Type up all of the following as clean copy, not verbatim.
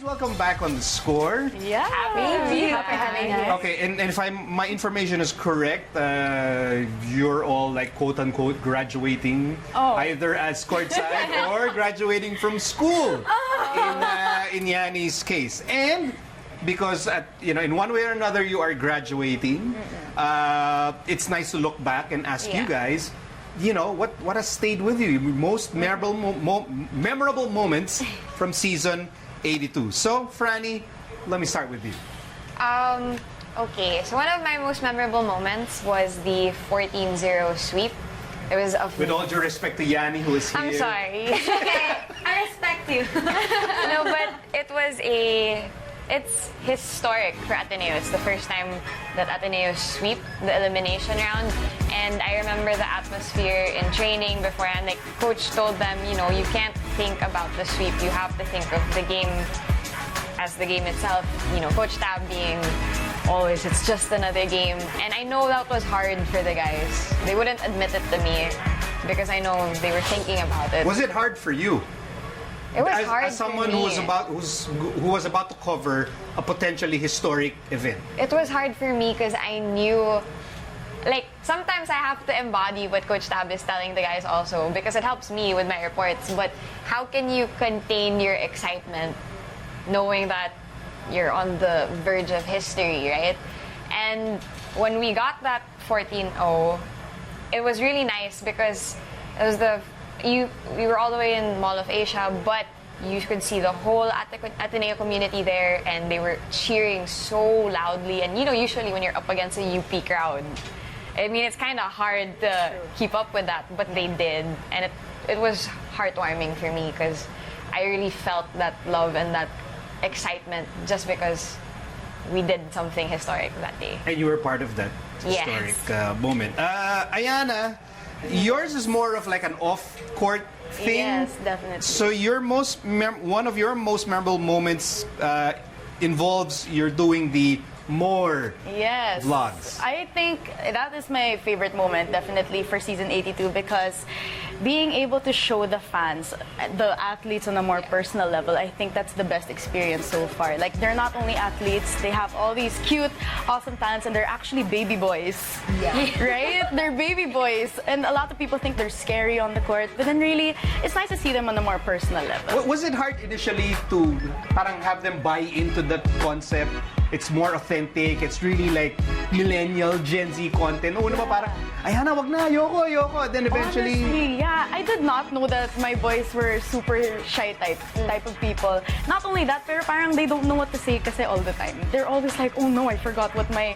welcome back on The Score. Yeah. Happy having us. Okay, and if my information is correct, you're all like quote-unquote graduating either as Courtside or graduating from school in Yani's case. And because in one way or another you are graduating, it's nice to look back and ask you guys, what has stayed with you? Most memorable moments from season 82. So, Franny, let me start with you. Okay, so one of my most memorable moments was the 14-0 sweep. It was with all due respect to Yani, who is here. I'm sorry. Okay, I respect you. No, but it's historic for Ateneo. It's the first time that Ateneo sweep the elimination round. And I remember the atmosphere in training beforehand. Like, coach told them, you can't think about the sweep. You have to think of the game as the game itself. Coach Tab being always, it's just another game. And I know that was hard for the guys. They wouldn't admit it to me because I know they were thinking about it. Was it hard for you? It was hard as someone for me. who was about to cover a potentially historic event. It was hard for me because I knew, like, sometimes I have to embody what Coach Tab is telling the guys also because it helps me with my reports. But how can you contain your excitement knowing that you're on the verge of history, right? And when we got that 14-0, it was really nice because it was we were all the way in Mall of Asia, but you could see the whole Ateneo community there, and they were cheering so loudly. And usually when you're up against a UP crowd, I mean, it's kind of hard to keep up with that, but they did, and it was heartwarming for me because I really felt that love and that excitement just because we did something historic that day. And you were part of that historic moment. Aiyana, yours is more of like an off-court thing. Yes, definitely. So your one of your most memorable moments involves you're doing the more vlogs. I think that is my favorite moment, definitely, for season 82 because being able to show the fans, the athletes on a more personal level, I think that's the best experience so far. Like, they're not only athletes, they have all these cute, awesome talents, and they're actually baby boys. Yeah. Right? They're baby boys. And a lot of people think they're scary on the court, but then really, it's nice to see them on a more personal level. Was it hard initially to parang have them buy into that concept? It's more authentic. It's really like millennial Gen Z content. Una pa parang, Aiyana, wag na, ayoko. Then eventually... Honestly, yeah, I did not know that my boys were super shy type of people. Not only that, pero parang they don't know what to say kasi all the time. They're always like, oh no, I forgot what my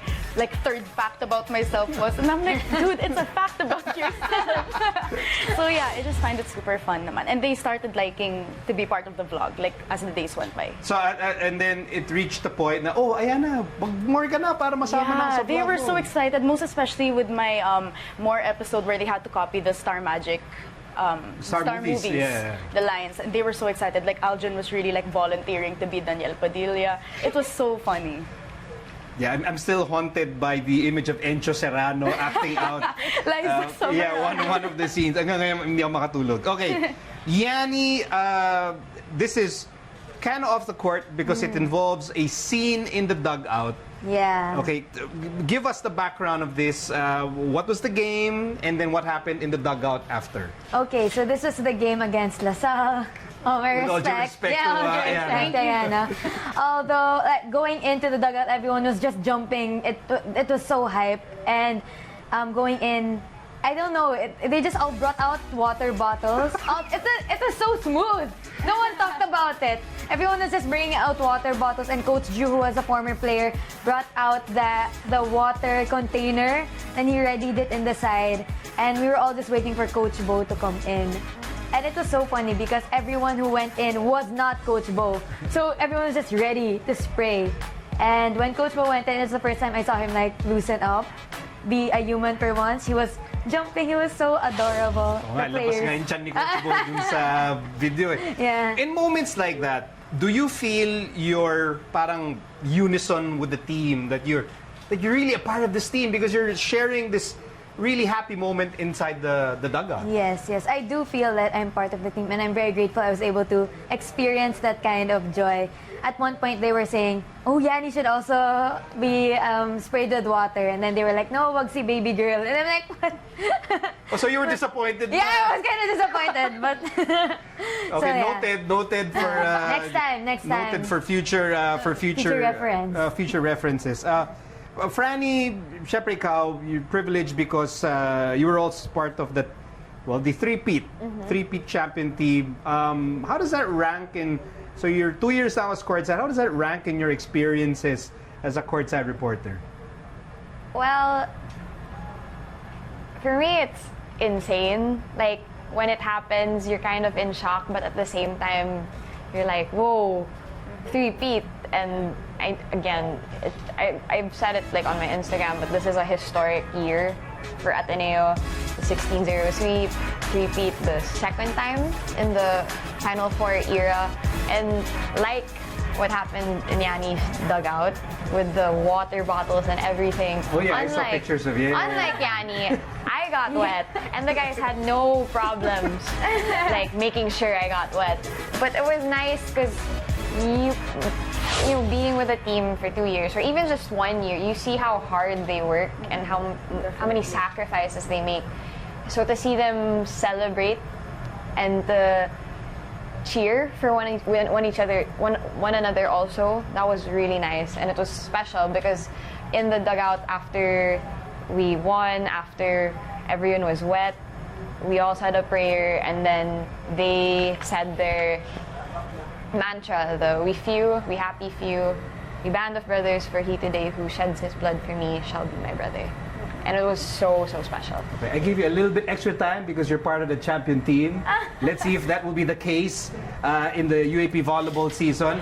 third fact about myself was. And I'm like, dude, it's a fact about yourself. So yeah, I just find it super fun naman. And they started liking to be part of the vlog, like, as the days went by. So, and then it reached the point na, Aiyana, mag-more ka na para masama na sa vlog. They were so excited, most especially with my more episode where they had to copy the Star Magic Star movies, the lines. And they were so excited. Like, Aljon was really like volunteering to be Daniel Padilla. It was so funny. Yeah, I'm still haunted by the image of Encho Serrano acting out. One of the scenes. Hanggang ngayon, hindi ako makatulog. Okay, Yani, this is kind of off the court because it involves a scene in the dugout. Yeah. Okay, give us the background of this. What was the game, and then what happened in the dugout after? Okay, so this was the game against LaSalle. Oh, my respect. Aiyana. Although, going into the dugout, everyone was just jumping. It was so hype. And going in, I don't know, they just all brought out water bottles. It was so smooth. No one talked about it. Everyone was just bringing out water bottles, and Coach Ju, who was a former player, brought out the water container, and he readied it in the side. And we were all just waiting for Coach Bo to come in. And it was so funny because everyone who went in was not Coach Bo. So everyone was just ready to spray. And when Coach Bo went in, it's the first time I saw him like loosen up, be a human for once. He was jumping. He was so adorable. Labas nga yung tiyan ni Coach Bo dun sa video eh. Yeah. In moments like that, do you feel your parang unison with the team, that you're really a part of this team because you're sharing this really happy moment inside the dugout? Yes, I do feel that I'm part of the team, and I'm very grateful I was able to experience that kind of joy. at one point they were saying, oh, Yani should also be sprayed with water. And then they were like, no, wag si baby girl. And I'm like, what? Oh, so you were disappointed? Yeah, I was kind of disappointed, but... Okay, so, yeah. noted for... next time. Noted for future reference. Future references. Franny, syempre ikaw, you're privileged because you were also part of the three-peat champion team. How does that rank in... So you're 2 years now as Courtside. How does that rank in your experiences as a Courtside reporter? Well, for me, it's insane. Like, when it happens, you're kind of in shock, but at the same time, you're like, whoa, three-peat. And I've said it like on my Instagram, but this is a historic year for Ateneo. The 16-0 sweep, three-peat the second time in the Final Four era. And like what happened in Yani's dugout with the water bottles and everything. Oh yeah, I saw pictures of you. Unlike Yani, I got wet, and the guys had no problems like making sure I got wet. But it was nice because you know, being with a team for 2 years or even just 1 year, you see how hard they work and how many sacrifices they make. So to see them celebrate and to cheer for one another also, that was really nice. And it was special because in the dugout after we won, after everyone was wet, we all said a prayer, and then they said their mantra, the we few, we happy few, we band of brothers, for he today who sheds his blood for me shall be my brother. And it was so special. Okay, I gave you a little bit extra time because you're part of the champion team. Let's see if that will be the case in the UAP volleyball season.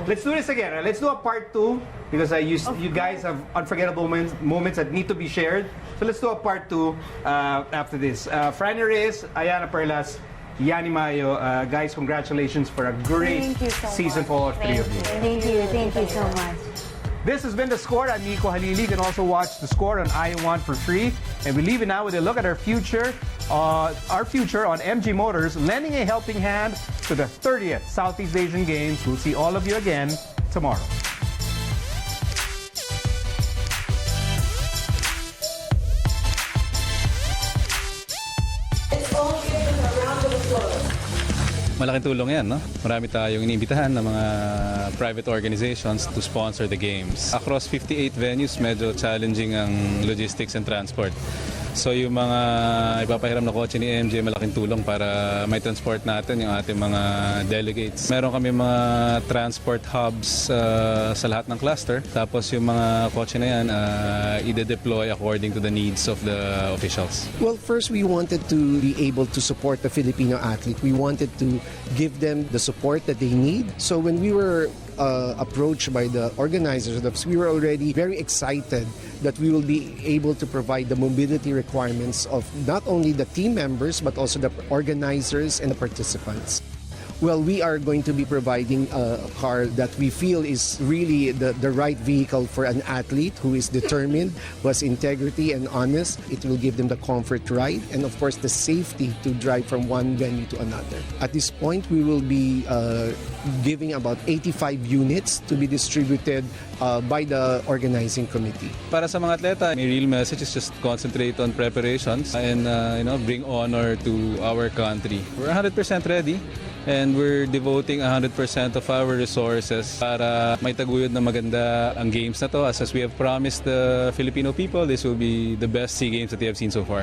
Let's do this again. Let's do a part 2 because you guys have unforgettable moments that need to be shared. So let's do a part 2 after this. Frannie Reyes, Aiyana Perlas, Yani Mayo, guys, congratulations for a great season for all three of you. Thank you so much. This has been The Score. I'm Nico Halili. You can also watch The Score on iWant for free. And we leave it now with a look at our future on MG Motors, lending a helping hand to the 30th Southeast Asian Games. We'll see all of you again tomorrow. Malaking tulong yan, no? Marami tayong iniimbitahan ng mga private organizations to sponsor the games. Across 58 venues, medyo challenging ang logistics and transport. So yung mga ipapahiram na kotse ni MJ, malaking tulong para may transport natin yung ating mga delegates. Meron kami mga transport hubs sa lahat ng cluster. Tapos yung mga kotse na yan, ide-deploy according to the needs of the officials. Well, first we wanted to be able to support the Filipino athlete. We wanted to give them the support that they need. So when we were approached by the organizers, we were already very excited that we will be able to provide the mobility requirements of not only the team members but also the organizers and the participants. Well, we are going to be providing a car that we feel is really the right vehicle for an athlete who is determined, who has integrity and honest. It will give them the comfort ride and, of course, the safety to drive from one venue to another. At this point, we will be giving about 85 units to be distributed by the organizing committee. Para sa mga atleta, my real message is just concentrate on preparations and bring honor to our country. We're 100% ready. And we're devoting 100% of our resources para may taguyod na maganda ang games na to. As we have promised the Filipino people, this will be the best SEA Games that they have seen so far.